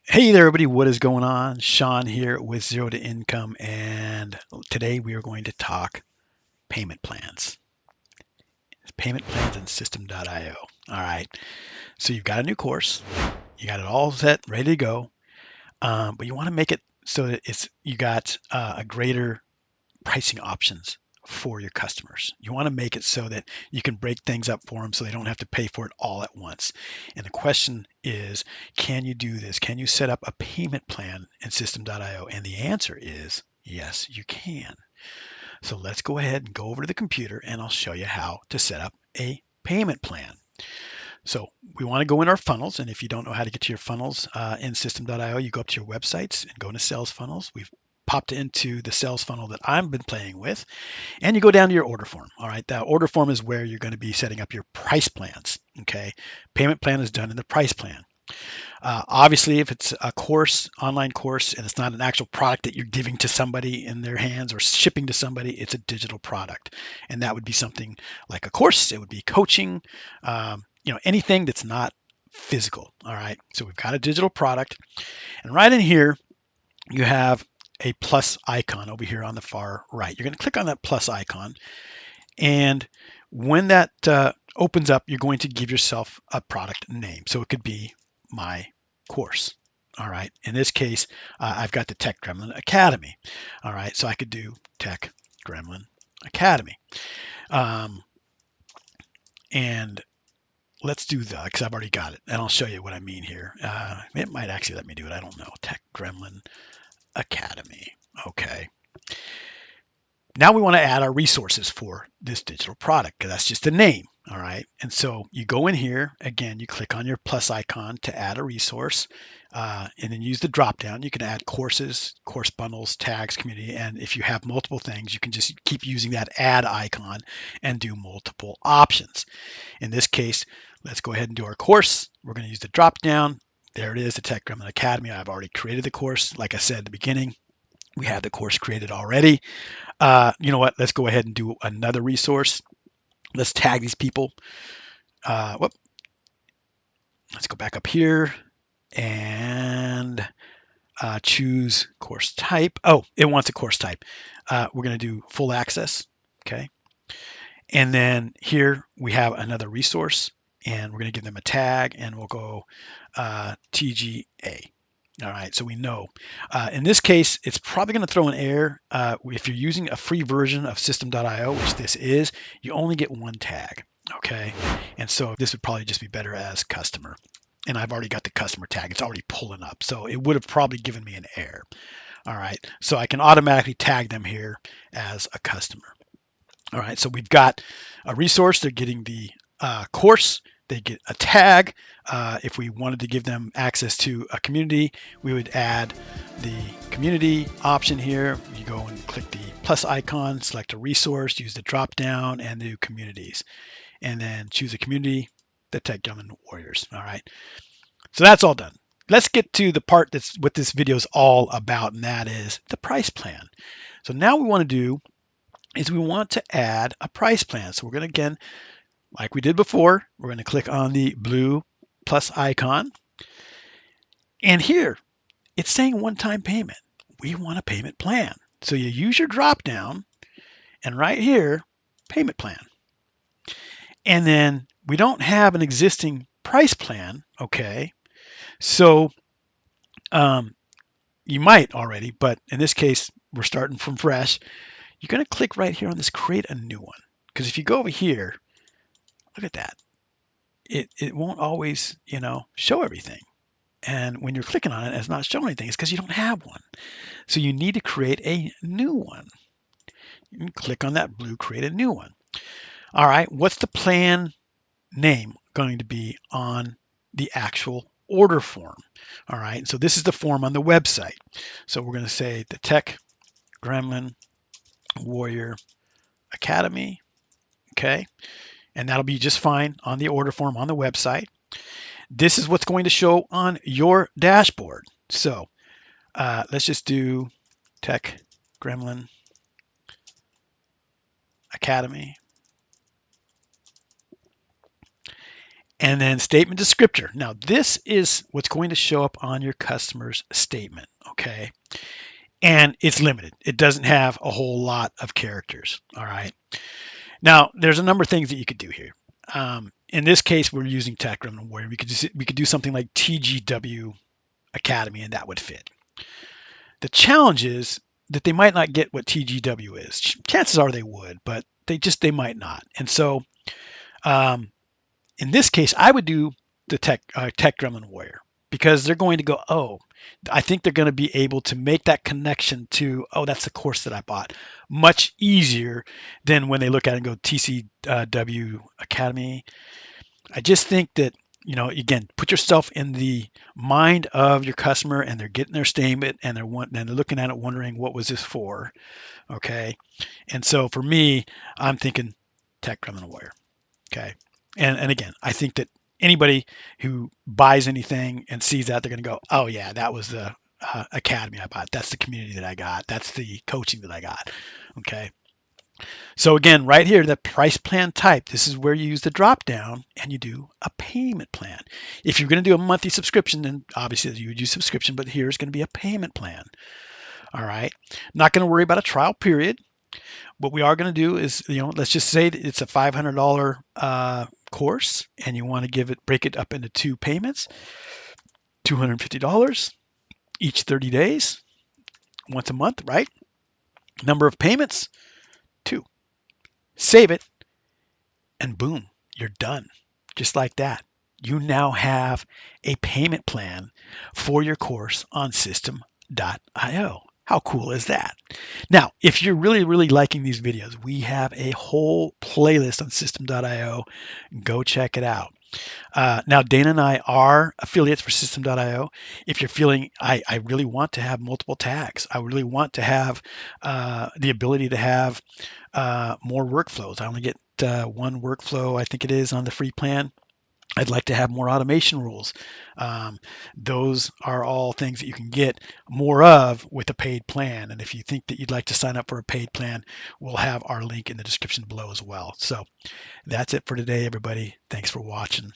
Hey there, everybody. What is going on? Sean here with Zero to Income, and today we are going to talk payment plans. Payment plans in System.io. All right. So you've got a new course, you got it all set, ready to go, but you want to make it so that you got a greater pricing options for your customers. You want to make it so that you can break things up for them so they don't have to pay for it all at once. And the question is, can you do this? Can you set up a payment plan in System.io? And the answer is yes, you can. So let's go ahead and go over to the computer and I'll show you how to set up a payment plan. So we want to go in our funnels, and if you don't know how to get to your funnels in System.io, you go up to your websites and go into sales funnels. We've popped into the sales funnel that I've been playing with, and you go down to your order form. All right, that order form is where you're going to be setting up your price plans. Okay, payment plan is done in the price plan. Obviously, if it's a course, online course, and it's not an actual product that you're giving to somebody in their hands or shipping to somebody, it's a digital product, and that would be something like a course. It would be coaching, anything that's not physical. All right, so we've got a digital product, and right in here you have a plus icon over here on the far right. You're going to click on that plus icon, and when that opens up, you're going to give yourself a product name. So it could be my course. All right. In this case, I've got the Tech Gremlin Academy. All right. So I could do Tech Gremlin Academy. Um, and let's do the, because I've already got it. And I'll show you what I mean here. It might actually let me do it. I don't know. Tech Gremlin Academy. Okay. Now we want to add our resources for this digital product because that's just a name. All right. And so you go in here again, you click on your plus icon to add a resource, and then use the drop down. You can add courses, course bundles, tags, community. And if you have multiple things, you can just keep using that add icon and do multiple options. In this case, let's go ahead and do our course. We're going to use the drop down. There it is, the Tech Gremlin Academy. I've already created the course. Like I said at the beginning, we have the course created already. You know what? Let's go ahead and do another resource. Let's tag these people. Whoop. Let's go back up here and choose course type. Oh, it wants a course type. We're going to do full access. Okay. And then here we have another resource, and we're going to give them a tag, and we'll go TGA. All right, so we know. In this case, it's probably going to throw an error. If you're using a free version of System.io, which this is, you only get one tag. Okay, and so this would probably just be better as customer. And I've already got the customer tag. It's already pulling up. So it would have probably given me an error. All right, so I can automatically tag them here as a customer. All right, so we've got a resource. They're getting the course. They get a tag. If we wanted to give them access to a community, we would add the community option here. You go and click the plus icon, select a resource, use the drop down, and do communities. And then choose a community, the Tech Gremlin Warriors. All right, so that's all done. Let's get to the part that's what this video is all about, and that is the price plan. So now we want to do is we want to add a price plan. So we're going to, again, like we did before, we're going to click on the blue plus icon. And here, it's saying one-time payment. We want a payment plan. So you use your drop down, and right here, payment plan. And then we don't have an existing price plan, okay? So you might already, but in this case, we're starting from fresh. You're going to click right here on this create a new one. Because if you go over here, look at that. It won't always, show everything. And when you're clicking on it, it's not showing anything. It's because you don't have one. So you need to create a new one. You can click on that blue, create a new one. All right, what's the plan name going to be on the actual order form? All right, so this is the form on the website. So we're going to say the Tech Gremlin Warrior Academy. Okay, and that'll be just fine on the order form on the website. This is what's going to show on your dashboard. So let's just do Tech Gremlin Academy. and then statement descriptor. Now, this is what's going to show up on your customer's statement, okay? And it's limited. It doesn't have a whole lot of characters, all right? Now, there's a number of things that you could do here. In this case, we're using TechRevenue Warrior. We could do something like TGW Academy, and that would fit. The challenge is that they might not get what TGW is. Chances are they would, but they might not. And so, um, in this case, I would do the Tech Gremlin Warrior because they're going to go, oh, I think they're going to be able to make that connection to, oh, that's the course that I bought, much easier than when they look at it and go TCW Academy. I just think that, again, put yourself in the mind of your customer, and they're getting their statement, and they're looking at it, wondering what was this for, okay? And so for me, I'm thinking Tech Gremlin Warrior, okay? And again, I think that anybody who buys anything and sees that, they're going to go, oh yeah, that was the academy I bought. That's the community that I got. That's the coaching that I got. Okay. So again, right here, the price plan type, this is where you use the drop down and you do a payment plan. If you're going to do a monthly subscription, then obviously you would use subscription, but here's going to be a payment plan. All right. Not going to worry about a trial period. What we are going to do is, let's just say that it's a $500 course, and you want to break it up into 2 payments, $250 each 30 days, once a month, right? Number of payments, 2. Save it, and boom, you're done. Just like that. You now have a payment plan for your course on System.io. How cool is that? Now, if you're really, really liking these videos, we have a whole playlist on System.io. Go check it out. Now, Dana and I are affiliates for System.io. If you're feeling, I really want to have multiple tags, I really want to have the ability to have more workflows. I only get one workflow, I think it is, on the free plan. I'd like to have more automation rules. Those are all things that you can get more of with a paid plan. And if you think that you'd like to sign up for a paid plan, we'll have our link in the description below as well. So that's it for today, everybody. Thanks for watching.